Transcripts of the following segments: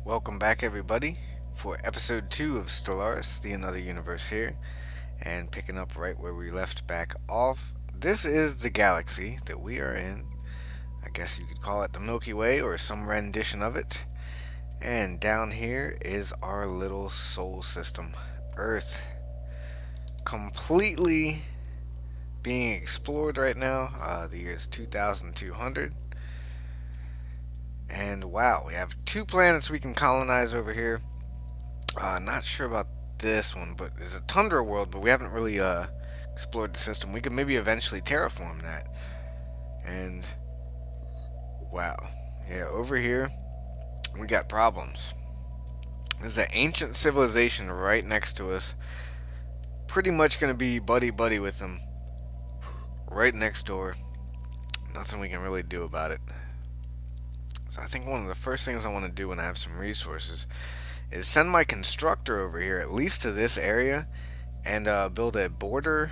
Welcome back, everybody, for episode 2 of Stellaris, The Another Universe here, and picking up right where we left back off. This is the galaxy that we are in. I guess you could call it the Milky Way or some rendition of it. And down here is our little solar system, Earth, completely being explored right now. The year is 2200. And wow, we have two planets we can colonize over here. Not sure about this one, but it's a tundra world, but we haven't really explored the system. We could maybe eventually terraform that. And wow, yeah, over here we got problems. There's an ancient civilization right next to us. Pretty much gonna be buddy buddy with them. Right next door. Nothing we can really do about it. So I think one of the first things I want to do when I have some resources is send my constructor over here, at least to this area, and build a border.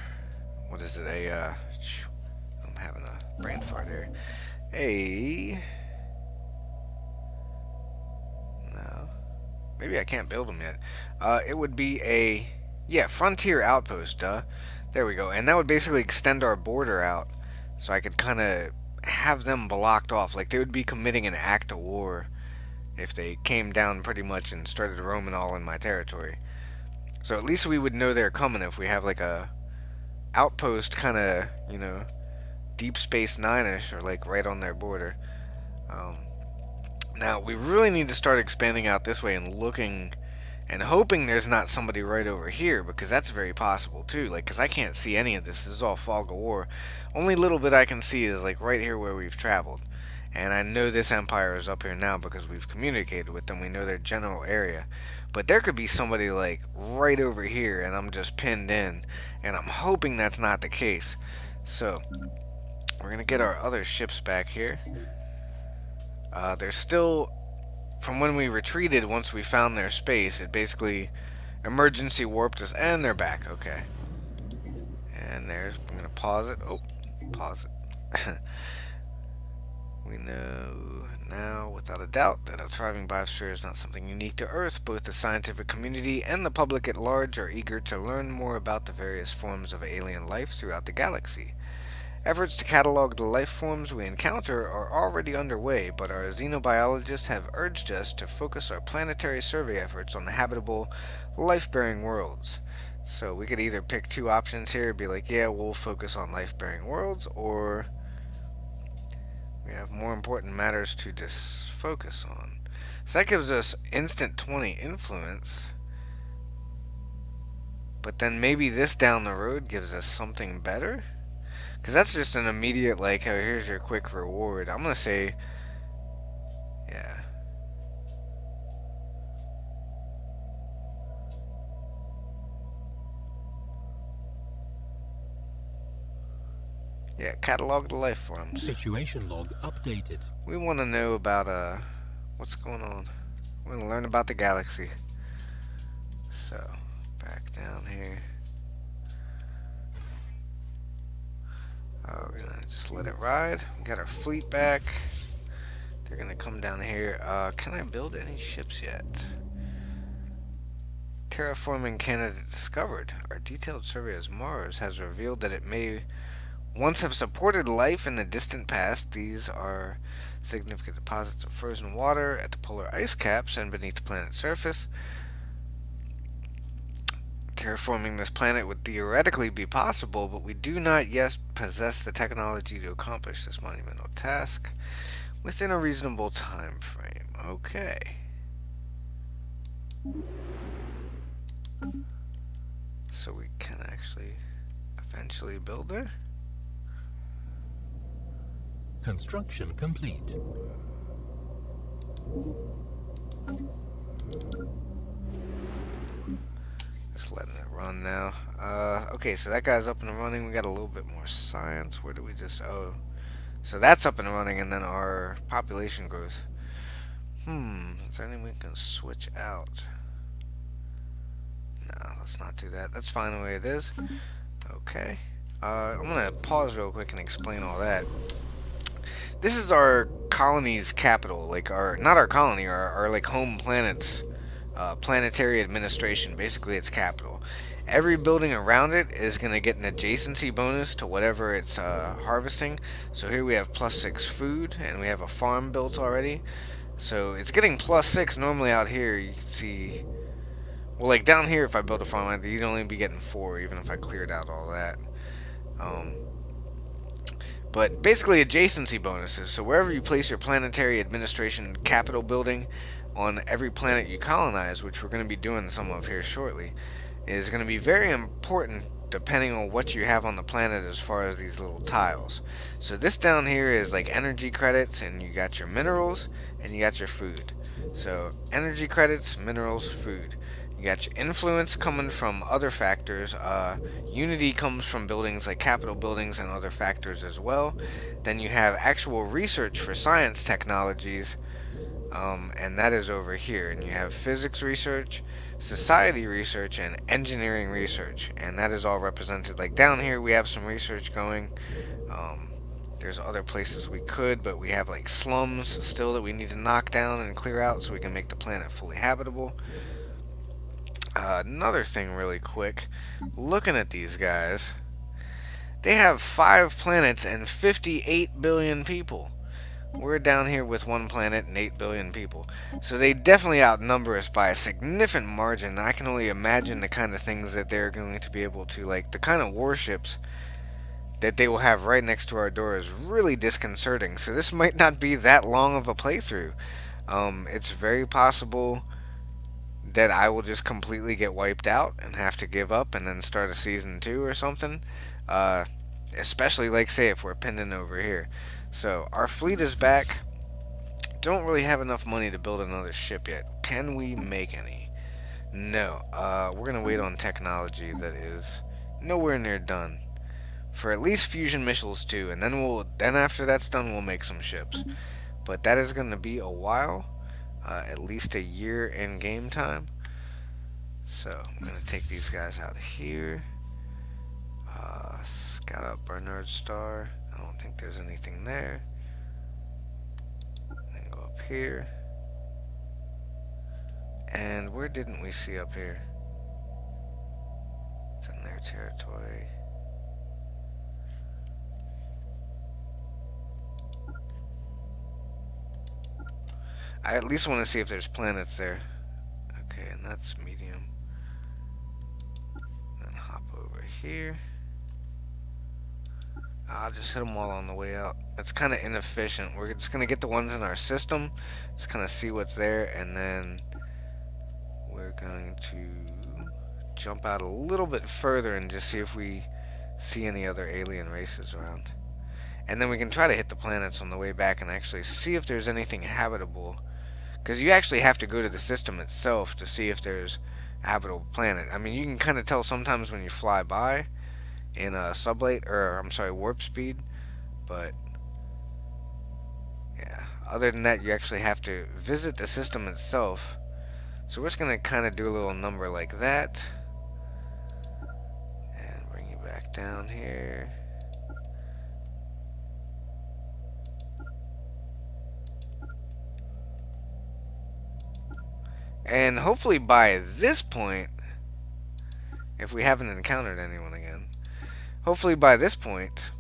What is it? I'm having a brain fart here. No, maybe I can't build them yet. It would be frontier outpost. There we go. And that would basically extend our border out, so I could kind of have them blocked off. Like they would be committing an act of war if they came down pretty much and started roaming all in my territory. So at least we would know they're coming if we have like a outpost kind of, Deep Space Nine-ish or like right on their border. Um, Now we really need to start expanding out this way and looking and hoping there's not somebody right over here, because that's very possible too. Like, because I can't see any of this. This is all fog of war. Only little bit I can see is like right here where we've traveled. And I know this empire is up here now because we've communicated with them. We know their general area. But there could be somebody like right over here and I'm just pinned in. And I'm hoping that's not the case. So, we're going to get our other ships back here. They're still, from when we retreated once we found their space, it basically emergency warped us. And they're back. Okay. And there's, I'm going to pause it. Oh, pause it. We know now, without a doubt, that a thriving biosphere is not something unique to Earth. Both the scientific community and the public at large are eager to learn more about the various forms of alien life throughout the galaxy. Efforts to catalog the life forms we encounter are already underway, but our xenobiologists have urged us to focus our planetary survey efforts on the habitable, life-bearing worlds. So we could either pick two options here, be like, yeah, we'll focus on life-bearing worlds, or we have more important matters to focus on. So that gives us instant 20 influence. But then maybe this down the road gives us something better? Because that's just an immediate, like, oh, here's your quick reward. I'm going to say, yeah. Yeah, catalog the life forms. Situation log updated. We want to know about, what's going on. We want to learn about the galaxy. So, back down here. Oh, we're gonna just let it ride. We got our fleet back. They're gonna come down here. Can I build any ships yet? Terraforming candidate discovered. Our detailed survey of Mars has revealed that it may once have supported life in the distant past. These are significant deposits of frozen water at the polar ice caps and beneath the planet's surface. Terraforming this planet would theoretically be possible, but we do not yet possess the technology to accomplish this monumental task within a reasonable time frame. Okay. So we can actually eventually build there? Construction complete. Just letting it run now. Okay, so that guy's up and running. We got a little bit more science. Where do we just... Oh. So that's up and running, and then our population growth. Is there anything we can switch out? No, let's not do that. That's fine the way it is. Okay. I'm going to pause real quick and explain all that. This is our colony's capital, like our not our colony, our like home planet's planetary administration. Basically, its capital. Every building around it is going to get an adjacency bonus to whatever it's harvesting. So here we have +6 food, and we have a farm built already. So it's getting +6 normally out here. You can see, well, like down here, if I build a farm, you'd only be getting 4, even if I cleared out all that. Um, but basically adjacency bonuses. So wherever you place your planetary administration capital building on every planet you colonize, which we're going to be doing some of here shortly, is going to be very important depending on what you have on the planet as far as these little tiles. So this down here is like energy credits, and you got your minerals and you got your food. So energy credits, minerals, food. You got your influence coming from other factors. Unity comes from buildings like capital buildings and other factors as well. Then you have actual research for science technologies, and that is over here. And you have physics research, society research, and engineering research, and that is all represented. Like down here, we have some research going. Um, there's other places we could, but we have like slums still that we need to knock down and clear out so we can make the planet fully habitable. Another thing, really quick, looking at these guys, they have 5 planets and 58 billion people. We're down here with 1 planet and 8 billion people. So they definitely outnumber us by a significant margin. I can only imagine the kind of things that they're going to be able to, like, the kind of warships that they will have right next to our door is really disconcerting. So this might not be that long of a playthrough. It's very possible that I will just completely get wiped out and have to give up and then start a season 2 or something. Uh, Especially, like, say, if we're pinned in over here. So, our fleet is back. Don't really have enough money to build another ship yet. Can we make any? No. We're going to wait on technology that is nowhere near done. For at least fusion missiles too, and then after that's done, we'll make some ships. But that is going to be a while. At least a year in game time. So, I'm going to take these guys out here. Scout out Bernard Star. I don't think there's anything there. Then go up here. And where didn't we see up here? It's in their territory. I at least want to see if there's planets there. Okay, and that's medium. Then hop over here. I'll just hit them all on the way out. It's kind of inefficient. We're just going to get the ones in our system, just kind of see what's there, and then we're going to jump out a little bit further and just see if we see any other alien races around. And then we can try to hit the planets on the way back and actually see if there's anything habitable. Because you actually have to go to the system itself to see if there's a habitable planet. I mean, you can kind of tell sometimes when you fly by in a sublight, or I'm sorry, warp speed, but yeah, other than that, you actually have to visit the system itself. So we're just gonna kind of do a little number like that, and bring you back down here. And hopefully by this point, if we haven't encountered anyone again, hopefully by this point,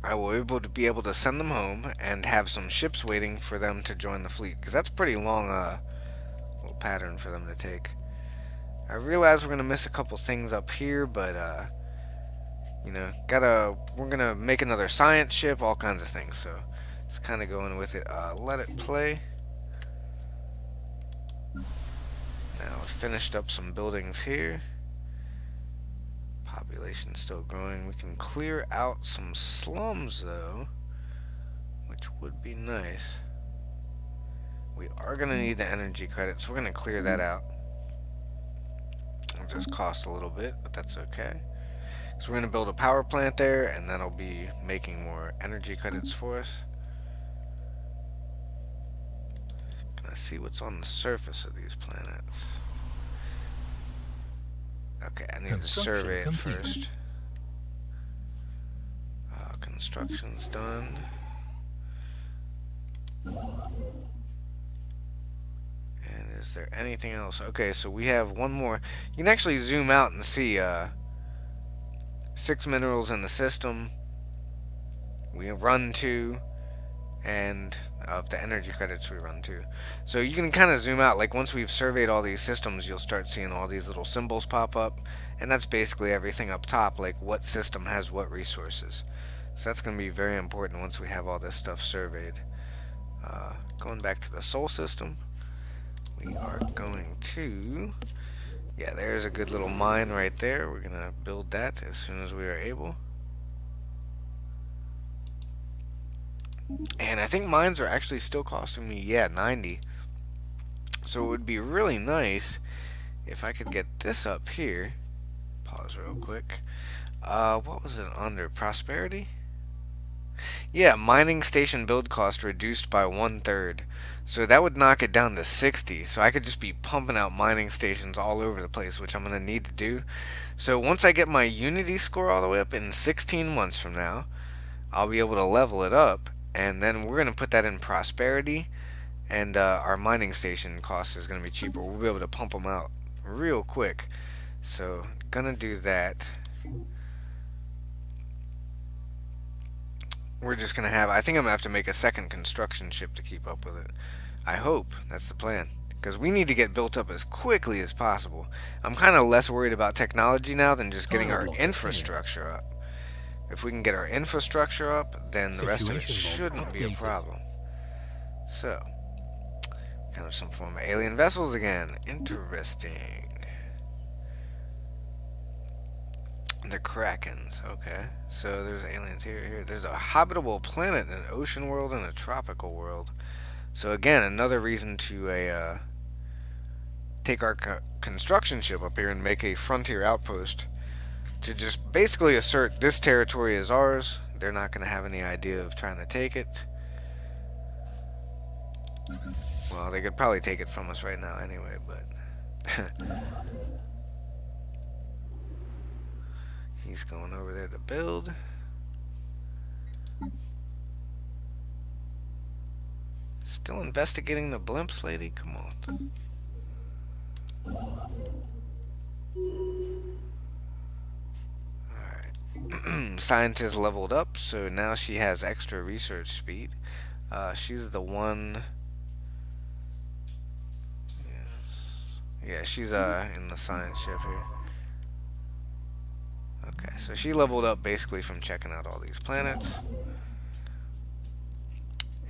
I will be able to send them home and have some ships waiting for them to join the fleet. Because that's a pretty long little pattern for them to take. I realize we're going to miss a couple things up here, but, you know, we're going to make another science ship, all kinds of things. So, it's kind of going with it. Let it play. Now, we finished up some buildings here. Population still growing. We can clear out some slums though, which would be nice. We are going to need the energy credits, so we're going to clear that out. It'll just cost a little bit, but that's okay. So we're going to build a power plant there, and that'll be making more energy credits for us. Let's see what's on the surface of these planets. Okay, I need to survey it first. Construction's done. And is there anything else? Okay, so we have one more. You can actually zoom out and see 6 minerals in the system. We run to, and of the energy credits we run to. So you can kind of zoom out. Like once we've surveyed all these systems, you'll start seeing all these little symbols pop up, and that's basically everything up top, like what system has what resources. So that's going to be very important once we have all this stuff surveyed. Going back to the Sol system, we are going to, yeah, there's a good little mine right there. We're going to build that as soon as we are able. And I think mines are actually still costing me, yeah, 90. So it would be really nice if I could get this up here. Pause real quick. What was it under? Prosperity? Yeah, mining station build cost reduced by 1/3. So that would knock it down to 60. So I could just be pumping out mining stations all over the place, which I'm going to need to do. So once I get my Unity score all the way up in 16 months from now, I'll be able to level it up. And then we're going to put that in prosperity. And our mining station cost is going to be cheaper. We'll be able to pump them out real quick. So, going to do that. We're just going to have, I think I'm going to have to make a second construction ship to keep up with it. I hope that's the plan, because we need to get built up as quickly as possible. I'm kind of less worried about technology now than just getting our infrastructure up. If we can get our infrastructure up, then the rest of it shouldn't be a problem. So, kind of some form of alien vessels again. Interesting. The Krakens, okay. So there's aliens here. There's a habitable planet, an ocean world, and a tropical world. So again, another reason to take our construction ship up here and make a frontier outpost to just basically assert this territory is ours. They're not going to have any idea of trying to take it. Well, they could probably take it from us right now anyway, but he's going over there to build. Still investigating the blimps, lady? Come on. Alright. Scientist leveled up, so now she has extra research speed. She's the one. Yes. Yeah, she's in the science ship here. Okay, so she leveled up basically from checking out all these planets.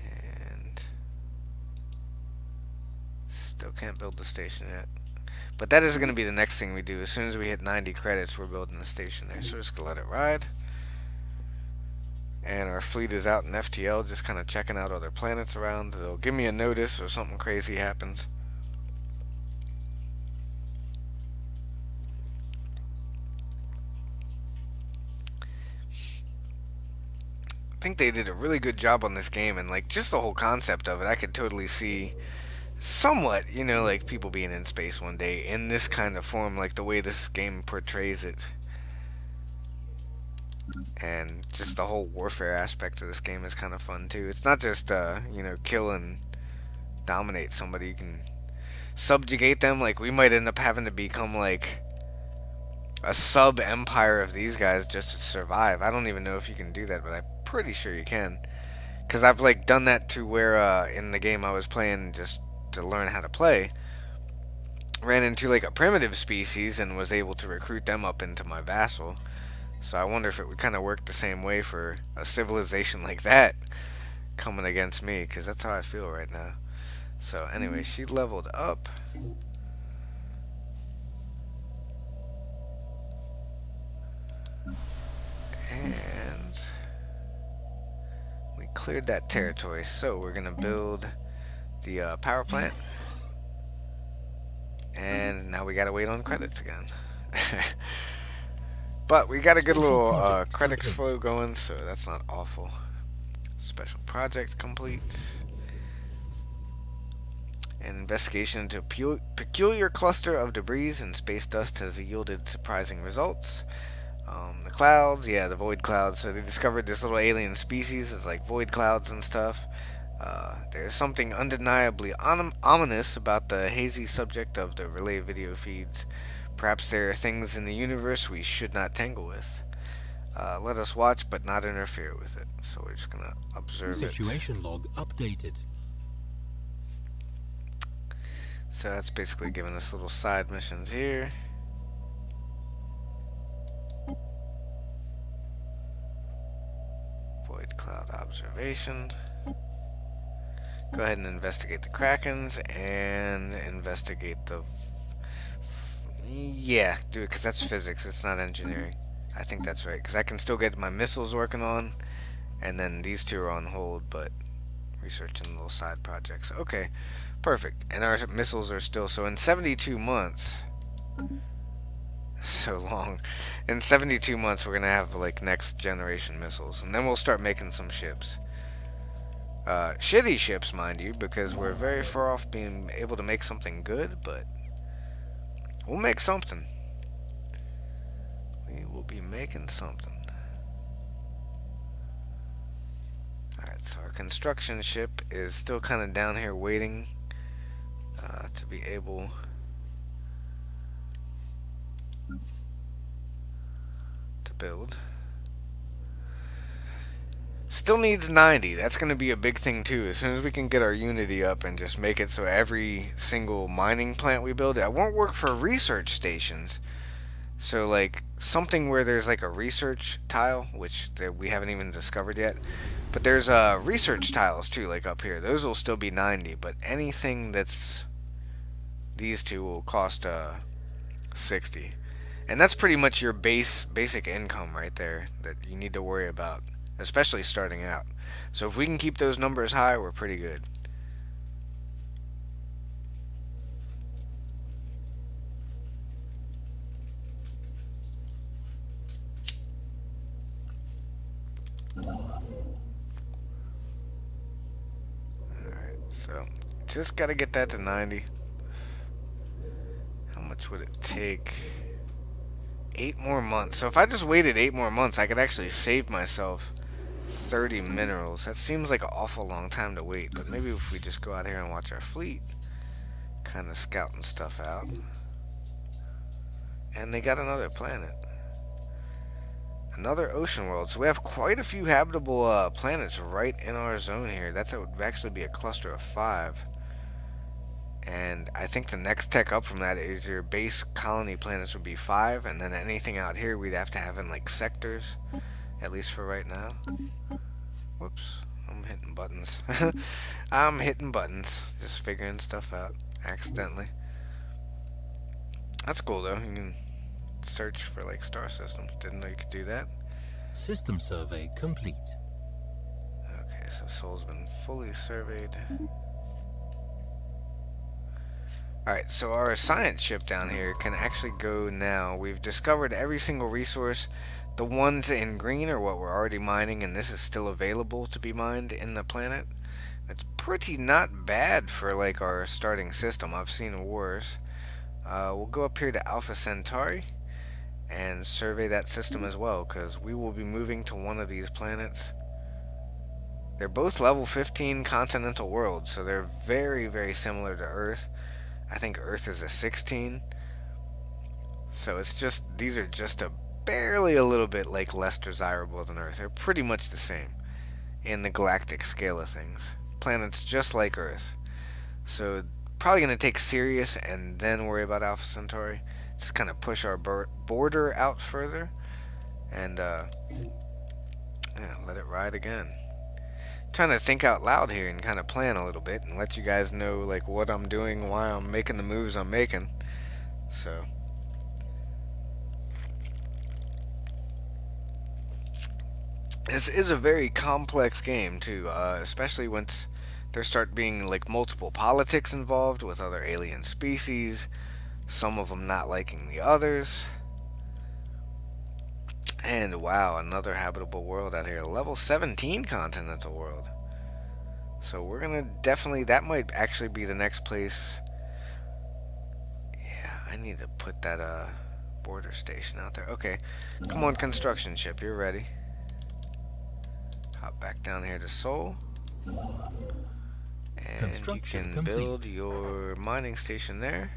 And still can't build the station yet. But that is going to be the next thing we do. As soon as we hit 90 credits, we're building the station there. So just going to let it ride. And our fleet is out in FTL, just kind of checking out other planets around. They'll give me a notice or something crazy happens. I think they did a really good job on this game, and like just the whole concept of it, I could totally see somewhat, you know, like people being in space one day in this kind of form, like the way this game portrays it. And just the whole warfare aspect of this game is kind of fun too. It's not just you know, kill and dominate somebody. You can subjugate them. Like we might end up having to become like a sub empire of these guys just to survive. I don't even know if you can do that, but I'm pretty sure you can. Because I've like done that to where in the game I was playing just to learn how to play, ran into like a primitive species and was able to recruit them up into my vassal. So I wonder if it would kind of work the same way for a civilization like that coming against me, because that's how I feel right now. So anyway, she leveled up. And we cleared that territory. So we're going to build the power plant. And now we got to wait on credits again. But we got a good little credit flow going, so that's not awful. Special project complete. An investigation into a peculiar cluster of debris and space dust has yielded surprising results. The clouds, yeah, the void clouds. So they discovered this little alien species. It's like void clouds and stuff. There's something undeniably ominous about the hazy subject of the relay video feeds. Perhaps there are things in the universe we should not tangle with. Let us watch but not interfere with it. So we're just gonna observe it. Situation log updated. So that's basically giving us little side missions here. Void cloud observation. Go ahead and investigate the Krakens and investigate the... Yeah, do it because that's physics. It's not engineering. I think that's right because I can still get my missiles working on, and then these two are on hold, but researching little side projects. Okay, perfect. And our missiles are still... So in 72 months... So long. In 72 months, we're going to have, like, next generation missiles. And then we'll start making some ships. Shitty ships, mind you, because we're very far off being able to make something good, but we'll make something. We will be making something. Alright, so our construction ship is still kind of down here waiting to be able to build. Still needs 90. That's going to be a big thing too. As soon as we can get our Unity up and just make it so every single mining plant we build, it won't work for research stations. So like something where there's like a research tile, which we haven't even discovered yet. But there's research tiles too, like up here. Those will still be 90, but anything that's these two will cost 60. And that's pretty much your basic income right there that you need to worry about, especially starting out. So if we can keep those numbers high, we're pretty good. Alright, so just gotta get that to 90. How much would it take? 8 more months. So if I just waited 8 more months, I could actually save myself 30 minerals. That seems like an awful long time to wait, but maybe if we just go out here and watch our fleet, kind of scouting stuff out. And they got another planet. Another ocean world. So we have quite a few habitable planets right in our zone here. That would actually be a cluster of 5. And I think the next tech up from that is your base colony planets would be 5, and then anything out here we'd have to have in like sectors, at least for right now. Whoops, I'm hitting buttons. I'm hitting buttons, just figuring stuff out accidentally. That's cool though. You can search for like star systems. Didn't know you could do that. System survey complete. Okay, so Sol's been fully surveyed. Alright, so our science ship down here can actually go now. We've discovered every single resource. The ones in green are what we're already mining, and this is still available to be mined in the planet. It's pretty not bad for like our starting system. I've seen worse. We'll go up here to Alpha Centauri and survey that system as well, because we will be moving to one of these planets. They're both level 15 continental worlds, so they're very, very similar to Earth. I think Earth is a 16. So it's just, these are just barely a little bit like less desirable than Earth. They're pretty much the same in the galactic scale of things. Planets just like Earth. So probably going to take Sirius and then worry about Alpha Centauri. Just kind of push our border out further and yeah, let it ride again. Trying to think out loud here and kind of plan a little bit and let you guys know like what I'm doing, why I'm making the moves I'm making. So this is a very complex game too, especially once there start being like multiple politics involved with other alien species, some of them not liking the others. And wow, another habitable world out here. Level 17 continental world. So we're gonna definitely, that might actually be the next place. Yeah, I need to put that border station out there. Okay, come on construction ship, you're ready. Hop back down here to Seoul. And you Construction can complete. build your mining station there.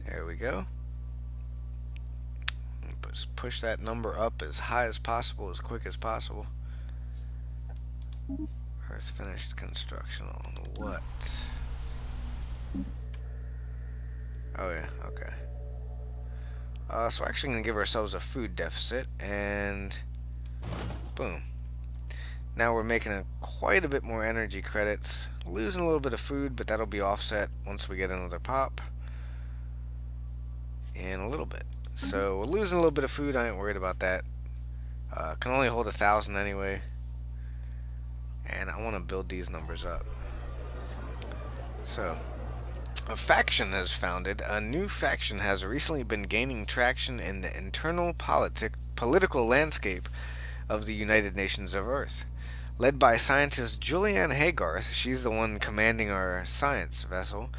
There we go. Just push that number up as high as possible, as quick as possible. Earth finished construction on what? Oh yeah, okay. So we're actually going to give ourselves a food deficit, and boom. Now we're making quite a bit more energy credits. Losing a little bit of food, but that'll be offset once we get another pop. In a little bit. So we're losing a little bit of food, I ain't worried about that. Can only hold 1,000 anyway. And I want to build these numbers up. So, a faction has founded. A new faction has recently been gaining traction in the internal political landscape of the United Nations of Earth. Led by scientist Julianne Haygarth, she's the one commanding our science vessel.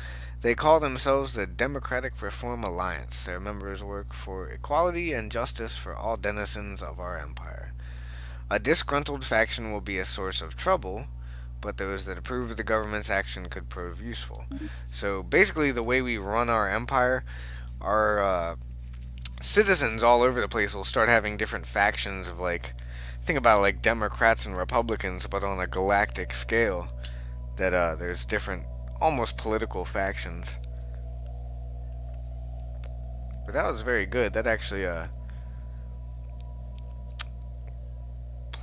They call themselves the Democratic Reform Alliance. Their members work for equality and justice for all denizens of our empire. A disgruntled faction will be a source of trouble, but those that approve of the government's action could prove useful. So basically, the way we run our empire, our citizens all over the place will start having different factions of like, think about like Democrats and Republicans, but on a galactic scale. That there's different, almost political factions. But that was very good. That actually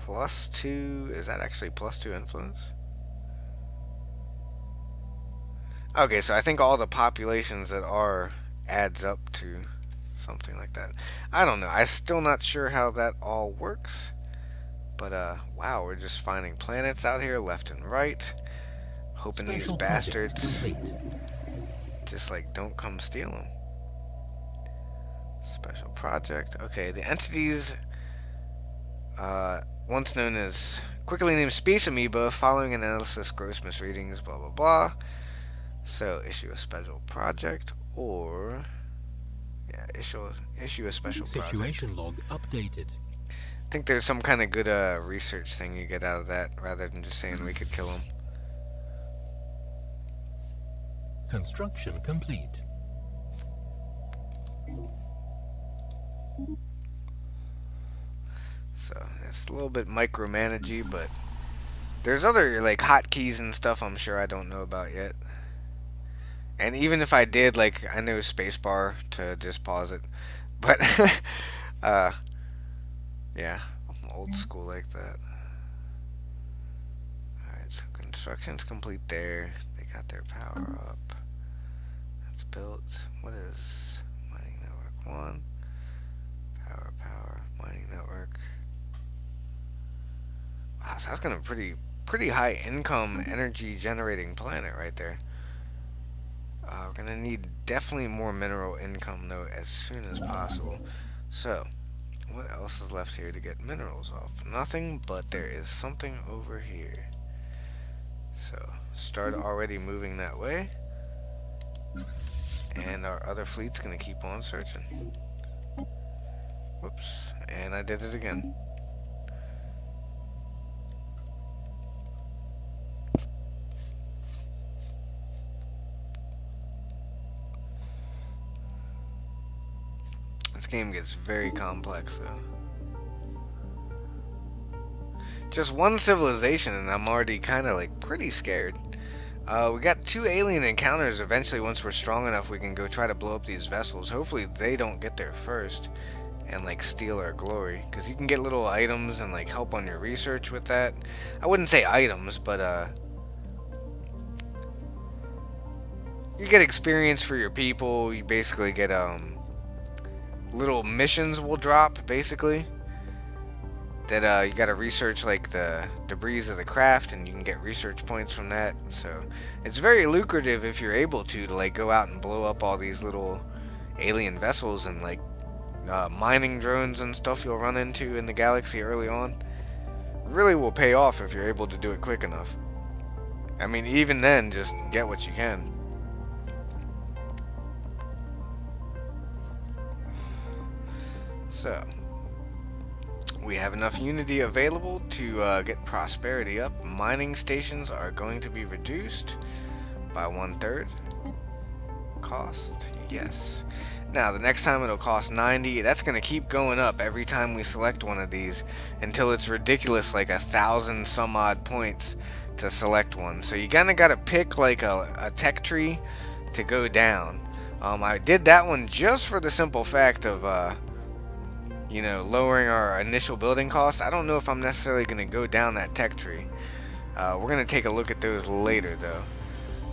+2, is that actually +2 influence? Okay, so I think all the populations that are adds up to something like that. I don't know. I'm still not sure how that all works. But wow, we're just finding planets out here left and right. Hoping these Special project bastards complete. just like don't come steal them. Special project. Okay, the entities once known as quickly named Space Amoeba, following analysis, gross misreadings, blah blah blah. So issue a special project, or yeah, issue a special project. Situation log updated. I think there's some kind of good research thing you get out of that, rather than just saying we could kill them. Construction complete. So it's a little bit micromanagey, but there's other like hotkeys and stuff I'm sure I don't know about yet. And even if I did, like I know spacebar to just pause it, but yeah, I'm old school like that. Alright, so construction's complete there. They got their power up. That's built. What is mining network 1? Power, mining network. Wow, so that's gonna be pretty high income energy generating planet right there. We're gonna need definitely more mineral income though as soon as possible. So, what else is left here to get minerals off? Nothing, but there is something over here. So, start already moving that way. And our other fleet's gonna keep on searching. Whoops, and I did it again. This game gets very complex though. Just one civilization and I'm already kind of like pretty scared. We got 2 alien encounters eventually. Once we're strong enough we can go try to blow up these vessels. Hopefully they don't get there first and like steal our glory, because you can get little items and like help on your research with that. I wouldn't say items, but you get experience for your people. You basically get little missions will drop basically that you gotta research like the debris of the craft, and you can get research points from that. So it's very lucrative if you're able to like go out and blow up all these little alien vessels, and like mining drones and stuff you'll run into in the galaxy early on really will pay off if you're able to do it quick enough. I mean, even then, just get what you can. So We have enough unity available to get prosperity up. Mining stations are going to be reduced by 1/3. Cost, yes. Now the next time it'll cost 90. That's going to keep going up every time we select one of these until it's ridiculous, like 1,000 some odd points to select one. So you kind of got to pick like a tech tree to go down. I did that one just for the simple fact of lowering our initial building costs. I don't know if I'm necessarily going to go down that tech tree. We're going to take a look at those later though.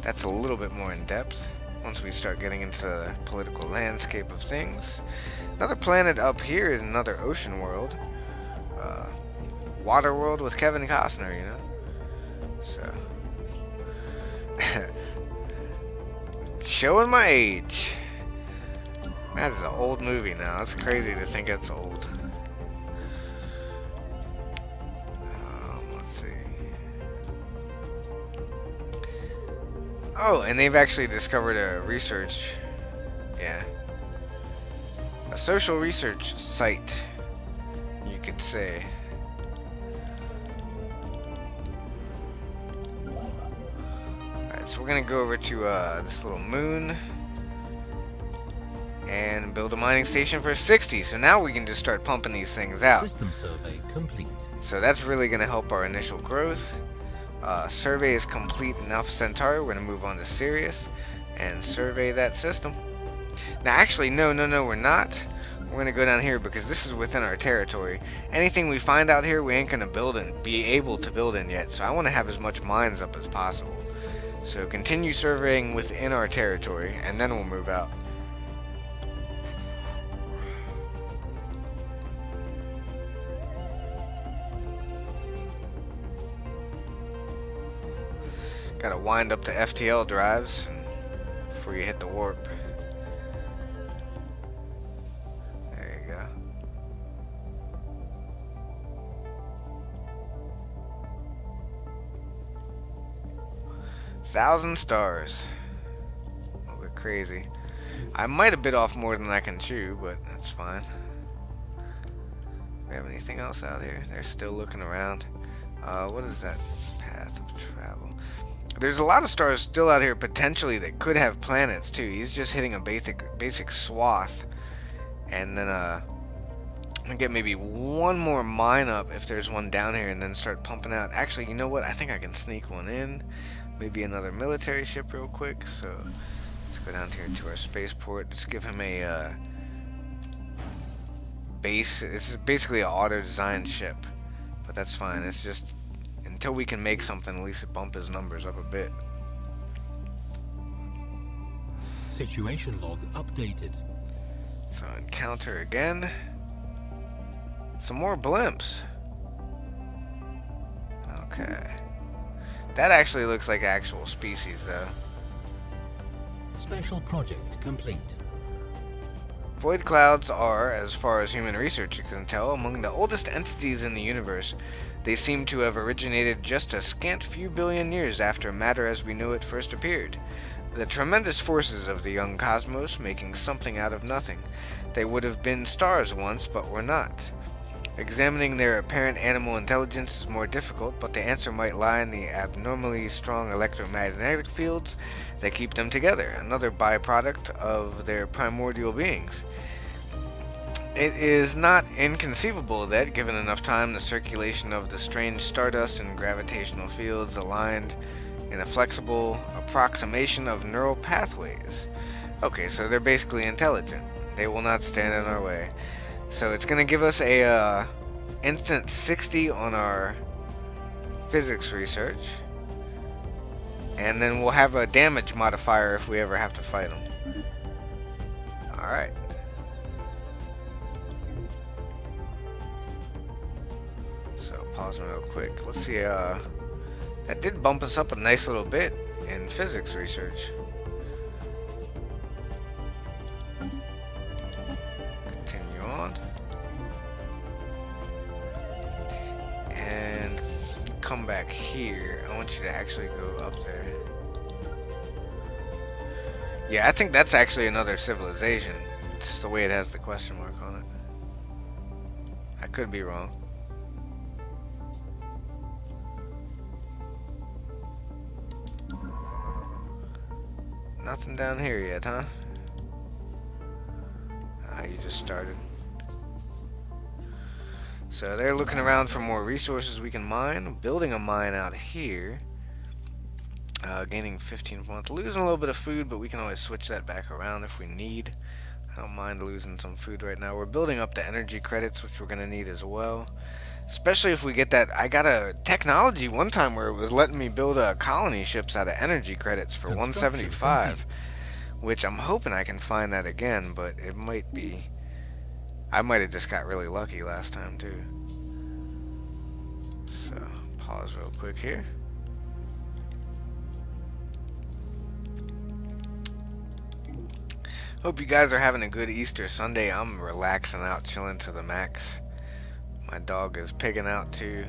That's a little bit more in depth once we start getting into the political landscape of things. Another planet up here is another ocean world. Water world with Kevin Costner, you know? So. Showing my age. That is an old movie now. It's crazy to think it's old. Let's see. Oh, and they've actually discovered a research. Yeah. A social research site, you could say. Alright, so we're going to go over to this little moon and build a mining station for 60. So now we can just start pumping these things out. System survey complete. So that's really going to help our initial growth. Survey is complete in Alpha Centauri. We're going to move on to Sirius and survey that system. Now actually, no, we're not. We're going to go down here because this is within our territory. Anything we find out here, we ain't going to be able to build in yet. So I want to have as much mines up as possible. So continue surveying within our territory and then we'll move out. Gotta wind up the FTL drives before you hit the warp. There you go. 1,000 stars. A little bit crazy. I might have bit off more than I can chew, but that's fine. We have anything else out here? They're still looking around. What is that? Path of travel. There's a lot of stars still out here potentially that could have planets too. He's just hitting a basic swath, and then I'll get maybe one more mine up if there's one down here, and then start pumping out. Actually, you know what? I think I can sneak one in. Maybe another military ship real quick. So let's go down here to our spaceport. Just give him a base. It's basically an auto-designed ship, but that's fine. It's just until we can make something, at least it bump his numbers up a bit. Situation log updated. So encounter again. Some more blimps. Okay. That actually looks like actual species though. Special project complete. Void clouds are, as far as human research can tell, among the oldest entities in the universe. They seem to have originated just a scant few billion years after matter as we know it first appeared. The tremendous forces of the young cosmos making something out of nothing. They would have been stars once, but were not. Examining their apparent animal intelligence is more difficult, but the answer might lie in the abnormally strong electromagnetic fields that keep them together, another byproduct of their primordial beings. It is not inconceivable that, given enough time, the circulation of the strange stardust and gravitational fields aligned in a flexible approximation of neural pathways. Okay, so they're basically intelligent. They will not stand in our way. So it's going to give us a instant 60 on our physics research. And then we'll have a damage modifier if we ever have to fight them. Alright. So pause real quick. Let's see, that did bump us up a nice little bit in physics research. Continue on. And you come back here. I want you to actually go up there. Yeah, I think that's actually another civilization. It's the way it has the question mark on it. I could be wrong. Nothing down here yet, huh? Ah, you just started. So they're looking around for more resources we can mine. Building a mine out here. Gaining 15 a month. Losing a little bit of food, but we can always switch that back around if we need. I don't mind losing some food right now. We're building up the energy credits, which we're going to need as well. Especially if we get that. I got a technology one time where it was letting me build colony ships out of energy credits for Construction 175. complete. Which I'm hoping I can find that again, but it might be. I might have just got really lucky last time, too. So, pause real quick here. Hope you guys are having a good Easter Sunday. I'm relaxing out, chilling to the max. My dog is pigging out too.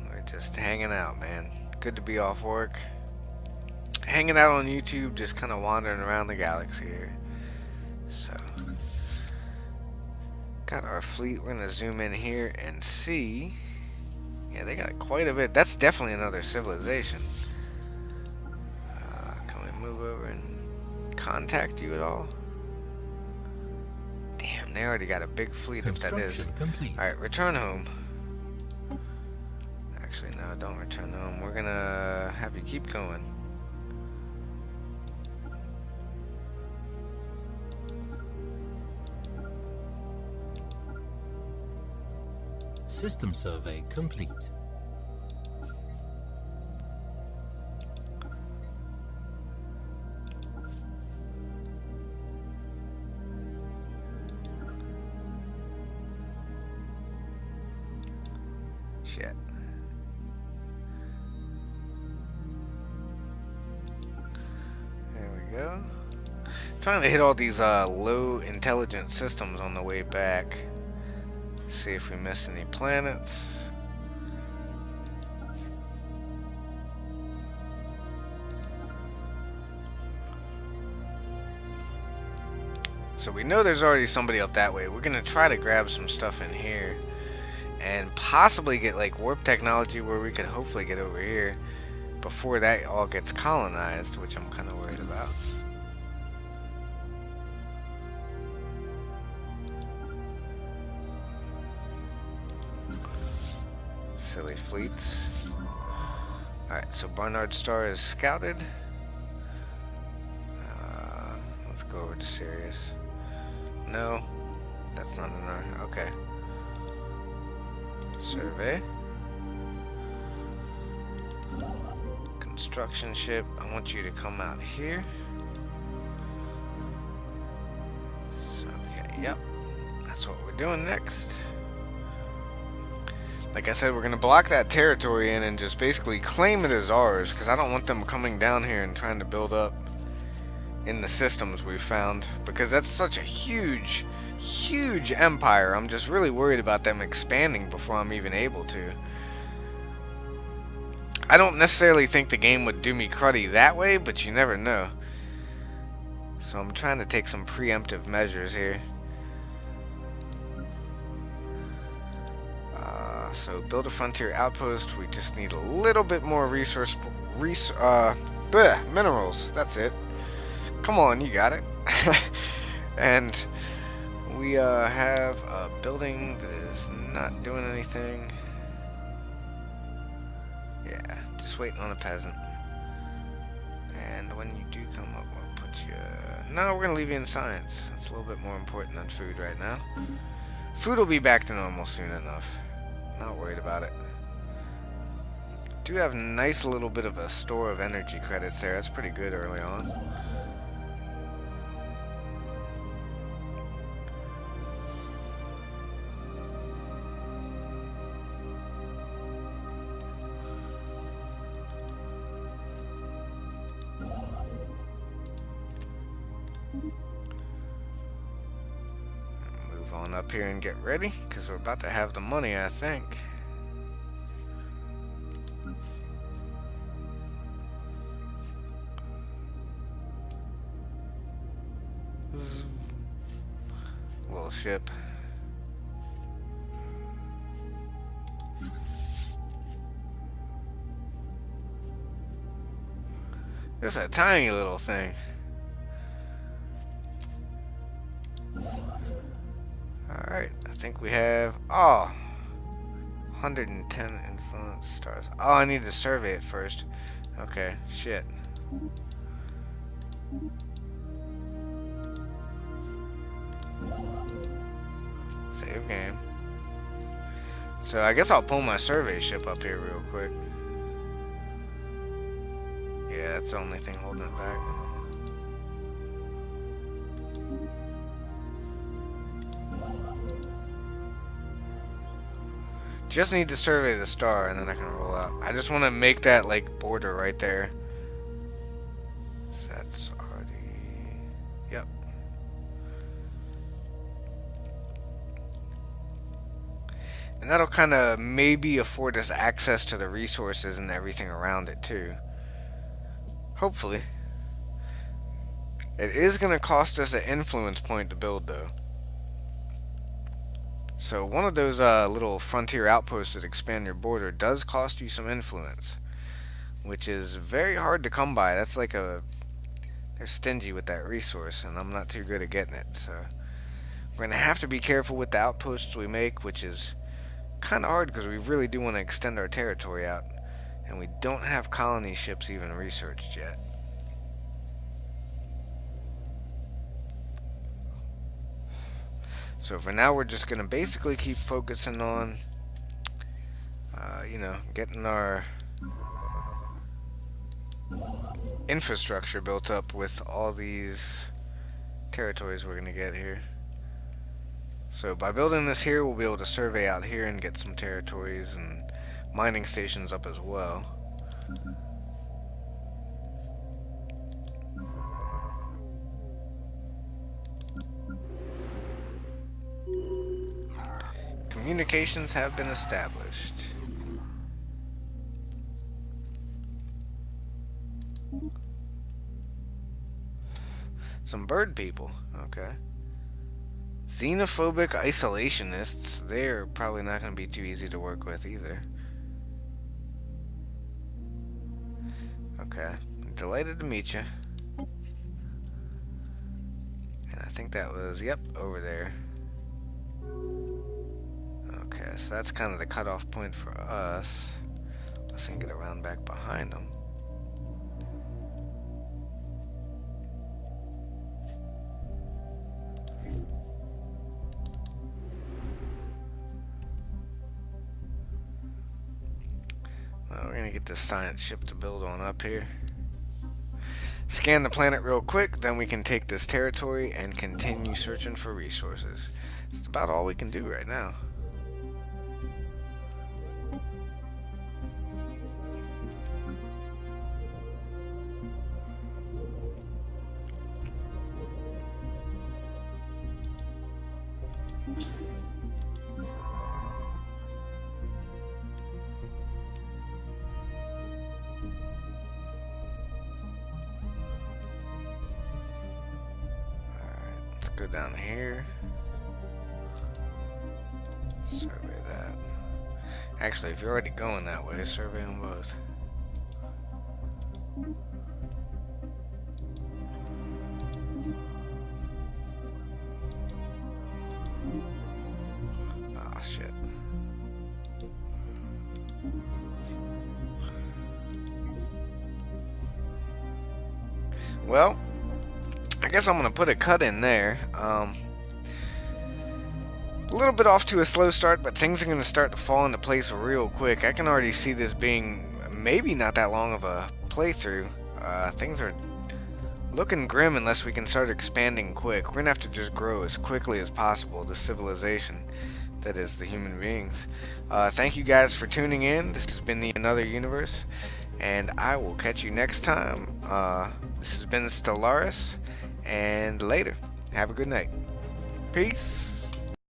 We're just hanging out, man. Good to be off work. Hanging out on YouTube, just kind of wandering around the galaxy here. So, got our fleet. We're going to zoom in here and see. Yeah, they got quite a bit. That's definitely another civilization. Can we move over and contact you at all? Damn, they already got a big fleet if that is. Complete. Alright, return home. Actually, no, don't return home. We're gonna have you keep going. System survey complete. Shit. There we go. Trying to hit all these low intelligence systems on the way back. See if we missed any planets. So we know there's already somebody up that way. We're gonna try to grab some stuff in here and possibly get like warp technology where we could hopefully get over here before that all gets colonized, which I'm kind of worried about. Silly fleets. Alright, so Barnard Star is scouted. Let's go over to Sirius. No, that's not an R. Okay. Survey. Construction ship. I want you to come out here. So, okay, yep. That's what we're doing next. Like I said, we're going to block that territory in and just basically claim it as ours, because I don't want them coming down here and trying to build up in the systems we've found, because that's such a huge empire. I'm just really worried about them expanding before I'm even able to. I don't necessarily think the game would do me cruddy that way, but you never know. So I'm trying to take some preemptive measures here. So build a frontier outpost. We just need a little bit more minerals. That's it. Come on, you got it. And we have a building that is not doing anything. Yeah, just waiting on a peasant. And when you do come up, we'll put you... No, we're going to leave you in science. That's a little bit more important than food right now. Food will be back to normal soon enough. Not worried about it. Do have a nice little bit of a store of energy credits there. That's pretty good early on. Move on up here and get ready, because we're about to have the money, I think. Little ship. Just a tiny little thing. Alright, I think we have... Oh! 110 influence stars. Oh, I need to survey it first. Okay, shit. Save game. So I guess I'll pull my survey ship up here real quick. Yeah, that's the only thing holding it back. Just need to survey the star and then I can roll out. I just want to make that like border right there. So that's already... Yep. And that'll kind of maybe afford us access to the resources and everything around it too. Hopefully. It is going to cost us an influence point to build though. So one of those little frontier outposts that expand your border does cost you some influence, which is very hard to come by. That's like they're stingy with that resource, and I'm not too good at getting it. So we're gonna have to be careful with the outposts we make, which is kind of hard because we really do want to extend our territory out, and we don't have colony ships even researched yet. So for now, we're just going to basically keep focusing on, getting our infrastructure built up with all these territories we're going to get here. So by building this here, we'll be able to survey out here and get some territories and mining stations up as well. Communications have been established. Some bird people, okay. Xenophobic isolationists, they're probably not going to be too easy to work with either. Okay, delighted to meet you. And I think that was, yep, over there. Okay, so that's kind of the cutoff point for us. Let's get around back behind them. Well, we're gonna get this science ship to build on up here. Scan the planet real quick, then we can take this territory and continue searching for resources. It's about all we can do right now. Go down here. Survey that. Actually, if you're already going that way, survey them both. Oh shit. Well, I guess I'm gonna put a cut in there. A little bit off to a slow start, but things are gonna start to fall into place real quick. I can already see this being maybe not that long of a playthrough. Things are looking grim unless we can start expanding quick. We're gonna have to just grow as quickly as possible, the civilization that is the human beings. Thank you guys for tuning in. This has been the Another Universe, and I will catch you next time. This has been Stellaris, and later. Have a good night. Peace.